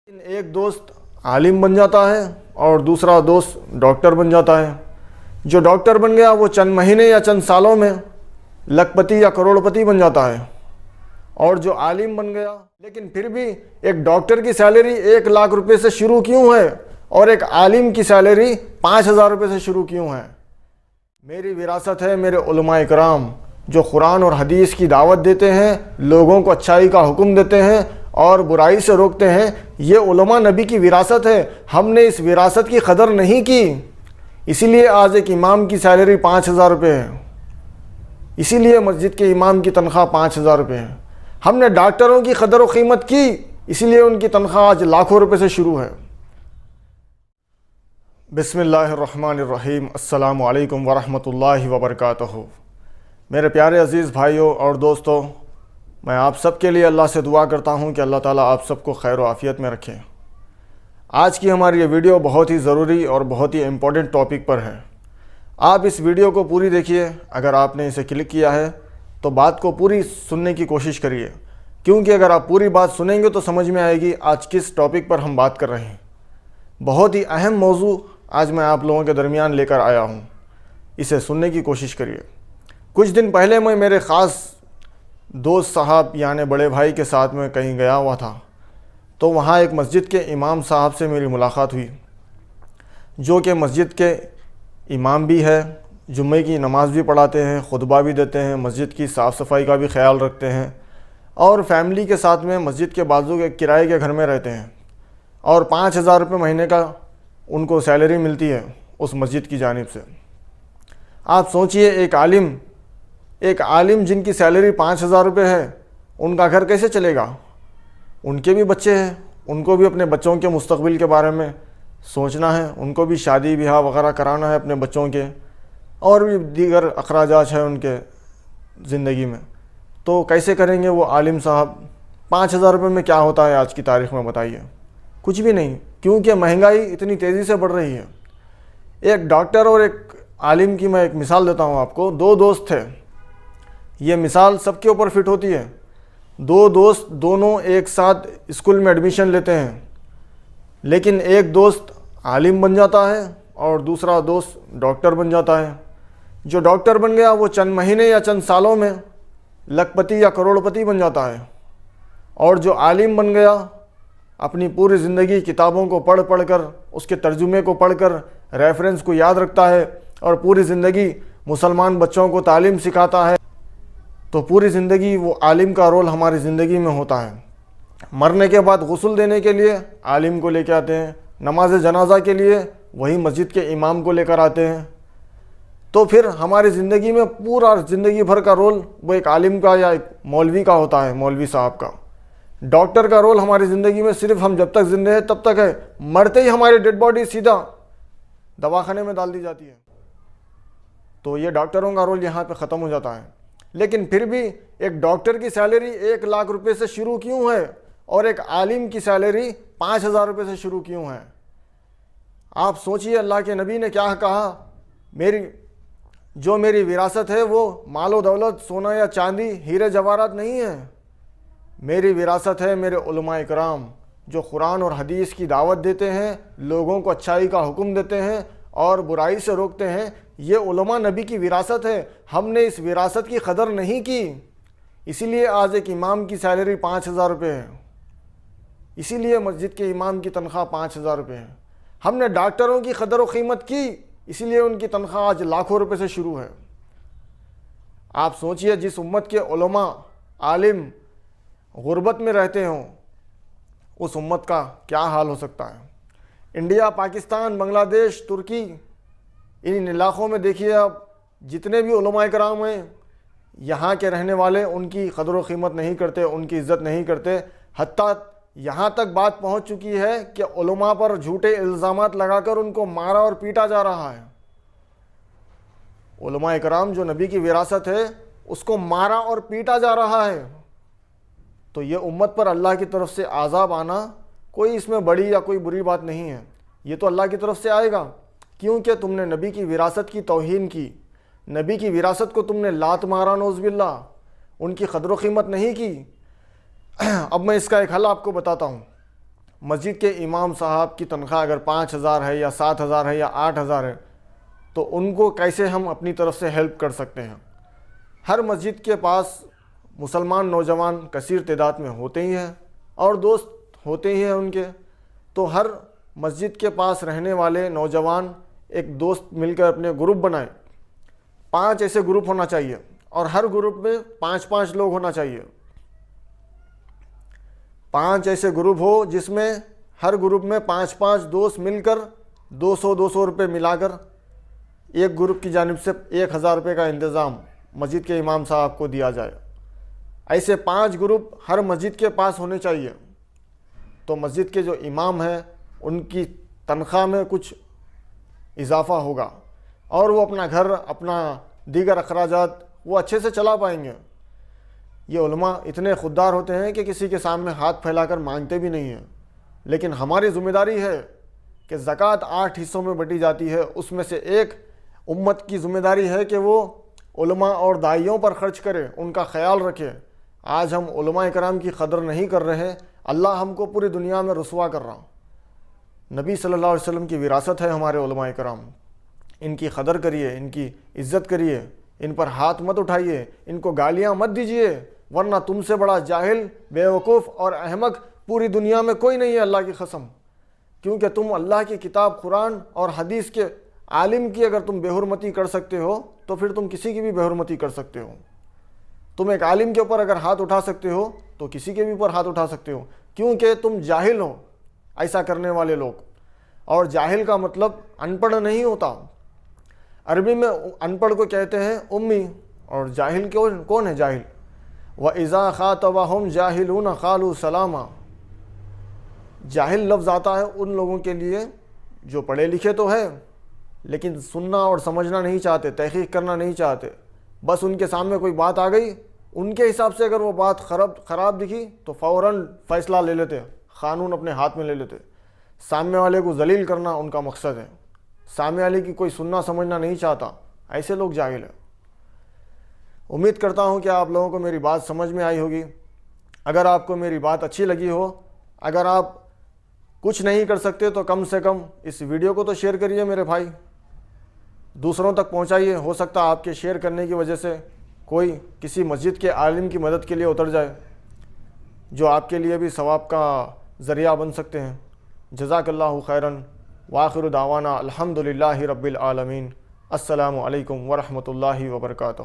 ایک دوست عالم بن جاتا ہے اور دوسرا دوست ڈاکٹر بن جاتا ہے۔ جو ڈاکٹر بن گیا وہ چند مہینے یا چند سالوں میں لکھ پتی یا کروڑ پتی بن جاتا ہے، اور جو عالم بن گیا لیکن پھر بھی ایک ڈاکٹر کی سیلری 1,00,000 روپے سے شروع کیوں ہے اور ایک عالم کی سیلری 5,000 روپے سے شروع کیوں ہے؟ میری وراثت ہے میرے علماء کرام جو قرآن اور حدیث کی دعوت دیتے ہیں، لوگوں کو اچھائی کا حکم دیتے ہیں اور برائی سے روکتے ہیں۔ یہ علماء نبی کی وراثت ہے، ہم نے اس وراثت کی قدر نہیں کی، اسی لیے آج ایک امام کی سیلری 5,000 روپے ہے، اسی لیے مسجد کے امام کی تنخواہ 5,000 روپے ہے۔ ہم نے ڈاکٹروں کی قدر و قیمت کی، اسی لیے ان کی تنخواہ آج لاکھوں روپے سے شروع ہے۔ بسم اللہ الرحمن الرحیم۔ السلام علیکم ورحمۃ اللہ وبرکاتہ۔ میرے پیارے عزیز بھائیوں اور دوستوں، میں آپ سب کے لیے اللہ سے دعا کرتا ہوں کہ اللہ تعالیٰ آپ سب کو خیر و عافیت میں رکھے۔ آج کی ہماری یہ ویڈیو بہت ہی ضروری اور بہت ہی امپورٹنٹ ٹاپک پر ہے۔ آپ اس ویڈیو کو پوری دیکھیے، اگر آپ نے اسے کلک کیا ہے تو بات کو پوری سننے کی کوشش کریے، کیونکہ اگر آپ پوری بات سنیں گے تو سمجھ میں آئے گی آج کس ٹاپک پر ہم بات کر رہے ہیں۔ بہت ہی اہم موضوع آج میں آپ لوگوں کے درمیان لے کر آیا ہوں، اسے سننے کی کوشش کریے۔ کچھ دن پہلے میں میرے خاص دوست صاحب یعنی بڑے بھائی کے ساتھ میں کہیں گیا ہوا تھا، تو وہاں ایک مسجد کے امام صاحب سے میری ملاقات ہوئی، جو کہ مسجد کے امام بھی ہے، جمعے کی نماز بھی پڑھاتے ہیں، خطبہ بھی دیتے ہیں، مسجد کی صاف صفائی کا بھی خیال رکھتے ہیں، اور فیملی کے ساتھ میں مسجد کے بازو کے کرائے کے گھر میں رہتے ہیں، اور 5,000 روپے مہینے کا ان کو سیلری ملتی ہے اس مسجد کی جانب سے۔ آپ سوچئے ایک عالم جن کی سیلری 5,000 روپے ہے، ان کا گھر کیسے چلے گا؟ ان کے بھی بچے ہیں، ان کو بھی اپنے بچوں کے مستقبل کے بارے میں سوچنا ہے، ان کو بھی شادی بیاہ وغیرہ کرانا ہے اپنے بچوں کے، اور بھی دیگر اخراجات ہیں ان کے زندگی میں۔ تو کیسے کریں گے وہ عالم صاحب؟ 5,000 روپے میں کیا ہوتا ہے آج کی تاریخ میں بتائیے؟ کچھ بھی نہیں، کیونکہ مہنگائی اتنی تیزی سے بڑھ رہی ہے۔ ایک ڈاکٹر اور ایک عالم کی میں ایک مثال دیتا ہوں آپ کو۔ دو دوست تھے، یہ مثال سب کے اوپر فٹ ہوتی ہے۔ دو دوست دونوں ایک ساتھ اسکول میں ایڈمیشن لیتے ہیں، لیکن ایک دوست عالم بن جاتا ہے اور دوسرا دوست ڈاکٹر بن جاتا ہے۔ جو ڈاکٹر بن گیا وہ چند مہینے یا چند سالوں میں لکھ پتی یا کروڑ پتی بن جاتا ہے، اور جو عالم بن گیا اپنی پوری زندگی کتابوں کو پڑھ کر، اس کے ترجمے کو پڑھ کر، ریفرنس کو یاد رکھتا ہے، اور پوری زندگی مسلمان بچوں کو تعلیم سکھاتا ہے۔ تو پوری زندگی وہ عالم کا رول ہماری زندگی میں ہوتا ہے۔ مرنے کے بعد غسل دینے کے لیے عالم کو لے کے آتے ہیں، نماز جنازہ کے لیے وہی مسجد کے امام کو لے کر آتے ہیں۔ تو پھر ہماری زندگی میں پورا زندگی بھر کا رول وہ ایک عالم کا یا ایک مولوی کا ہوتا ہے، مولوی صاحب کا۔ ڈاکٹر کا رول ہماری زندگی میں صرف ہم جب تک زندہ ہیں تب تک ہے، مرتے ہی ہماری ڈیڈ باڈی سیدھا دواخانے میں ڈال دی جاتی ہے۔ تو یہ ڈاکٹروں کا رول یہاں پہ ختم ہو جاتا ہے۔ لیکن پھر بھی ایک ڈاکٹر کی سیلری 1,00,000 روپے سے شروع کیوں ہے اور ایک عالم کی سیلری 5,000 روپے سے شروع کیوں ہے؟ آپ سوچئے اللہ کے نبی نے کیا کہا، میری وراثت ہے وہ مال و دولت، سونا یا چاندی، ہیرے جواہرات نہیں ہے۔ میری وراثت ہے میرے علماء کرام جو قرآن اور حدیث کی دعوت دیتے ہیں، لوگوں کو اچھائی کا حکم دیتے ہیں اور برائی سے روکتے ہیں۔ یہ علماء نبی کی وراثت ہے، ہم نے اس وراثت کی قدر نہیں کی، اسی لیے آج ایک امام کی سیلری 5,000 روپے ہے، اسی لیے مسجد کے امام کی تنخواہ 5,000 روپے ہے۔ ہم نے ڈاکٹروں کی قدر و قیمت کی، اسی لیے ان کی تنخواہ آج لاکھوں روپے سے شروع ہے۔ آپ سوچئے جس امت کے علماء عالم غربت میں رہتے ہوں، اس امت کا کیا حال ہو سکتا ہے؟ انڈیا، پاکستان، بنگلہ دیش، ترکی، ان علاقوں میں دیکھیے آپ جتنے بھی علماء کرام ہیں، یہاں کے رہنے والے ان کی قدر و قیمت نہیں کرتے، ان کی عزت نہیں کرتے، حتیٰ یہاں تک بات پہنچ چکی ہے کہ علماء پر جھوٹے الزامات لگا کر ان کو مارا اور پیٹا جا رہا ہے۔ علماء کرام جو نبی کی وراثت ہے اس کو مارا اور پیٹا جا رہا ہے۔ تو یہ امت پر اللہ کی طرف سے عذاب آنا کوئی اس میں بڑی یا کوئی بری بات نہیں ہے، یہ تو اللہ کی طرف سے آئے گا، کیونکہ تم نے نبی کی وراثت کی توہین کی، نبی کی وراثت کو تم نے لات مارا، نعوذ باللہ، ان کی قدر و قیمت نہیں کی۔ اب میں اس کا ایک حل آپ کو بتاتا ہوں۔ مسجد کے امام صاحب کی تنخواہ اگر 5,000 ہے یا 7,000 ہے یا 8,000 ہے تو ان کو کیسے ہم اپنی طرف سے ہیلپ کر سکتے ہیں؟ ہر مسجد کے پاس مسلمان نوجوان کثیر تعداد میں ہوتے ہی ہیں اور دوست ہوتے ہی ہیں ان کے، تو ہر مسجد کے پاس رہنے والے نوجوان ایک دوست مل کر اپنے گروپ بنائیں۔ 5 ایسے گروپ ہونا چاہیے اور ہر گروپ میں 5 لوگ ہونا چاہیے۔ 5 ایسے گروپ ہو جس میں ہر گروپ میں 5 دوست مل کر 200 روپے ملا کر ایک گروپ کی جانب سے 1,000 روپے کا انتظام مسجد کے امام صاحب کو دیا جائے۔ ایسے 5 گروپ ہر مسجد کے پاس ہونے چاہیے، تو مسجد کے جو امام ہیں ان کی تنخواہ میں کچھ اضافہ ہوگا اور وہ اپنا گھر، اپنا دیگر اخراجات وہ اچھے سے چلا پائیں گے۔ یہ علماء اتنے خوددار ہوتے ہیں کہ کسی کے سامنے ہاتھ پھیلا کر مانگتے بھی نہیں ہیں، لیکن ہماری ذمہ داری ہے کہ زکوٰۃ 8 حصوں میں بٹی جاتی ہے، اس میں سے ایک امت کی ذمہ داری ہے کہ وہ علماء اور داعیوں پر خرچ کرے، ان کا خیال رکھے۔ آج ہم علماء کرام کی قدر نہیں کر رہے، اللہ ہم کو پوری دنیا میں رسوا کر رہا۔ نبی صلی اللہ علیہ وسلم کی وراثت ہے ہمارے علماء کرام، ان کی قدر کریے، ان کی عزت کریے، ان پر ہاتھ مت اٹھائیے، ان کو گالیاں مت دیجیے، ورنہ تم سے بڑا جاہل، بیوقوف اور احمق پوری دنیا میں کوئی نہیں ہے، اللہ کی قسم۔ کیونکہ تم اللہ کی کتاب قرآن اور حدیث کے عالم کی اگر تم بے حرمتی کر سکتے ہو تو پھر تم کسی کی بھی بے حرمتی کر سکتے ہو۔ تم ایک عالم کے اوپر اگر ہاتھ اٹھا سکتے ہو تو کسی کے بھی اوپر ہاتھ اٹھا سکتے ہو، کیونکہ تم جاہل ہو ایسا کرنے والے لوگ۔ اور جاہل کا مطلب ان پڑھ نہیں ہوتا، عربی میں ان پڑھ کو کہتے ہیں امی، اور جاہل کون ہے؟ جاہل وَإِذَا خَاطَبَهُمْ جَاهِلُونَ قَالُوا سَلَامًا۔ جاہل لفظ آتا ہے ان لوگوں کے لیے جو پڑھے لکھے تو ہے لیکن سننا اور سمجھنا نہیں چاہتے، تحقیق کرنا نہیں چاہتے، بس ان کے سامنے کوئی بات آ گئی، ان کے حساب سے اگر وہ بات خراب دکھی تو فوراً فیصلہ لے لیتے، قانون اپنے ہاتھ میں لے لیتے۔ سامنے والے کو ذلیل کرنا ان کا مقصد ہے، سامنے والے کی کوئی سننا سمجھنا نہیں چاہتا، ایسے لوگ جاہل ہیں۔ امید کرتا ہوں کہ آپ لوگوں کو میری بات سمجھ میں آئی ہوگی۔ اگر آپ کو میری بات اچھی لگی ہو، اگر آپ کچھ نہیں کر سکتے تو کم سے کم اس ویڈیو کو تو شیئر کریے میرے بھائی، دوسروں تک پہنچائیے، ہو سکتا آپ کے شیئر کرنے کی وجہ سے کوئی کسی مسجد کے عالم کی مدد کے لیے اتر جائے، جو آپ کے لیے بھی ثواب کا ذریعہ بن سکتے ہیں۔ جزاک اللہ خیراً، وآخر دعوانا الحمدللہ رب العالمین۔ السلام علیکم ورحمۃ اللہ وبرکاتہ۔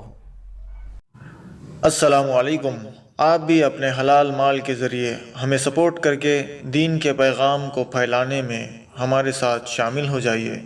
السلام علیکم۔ آپ بھی اپنے حلال مال کے ذریعے ہمیں سپورٹ کر کے دین کے پیغام کو پھیلانے میں ہمارے ساتھ شامل ہو جائیے۔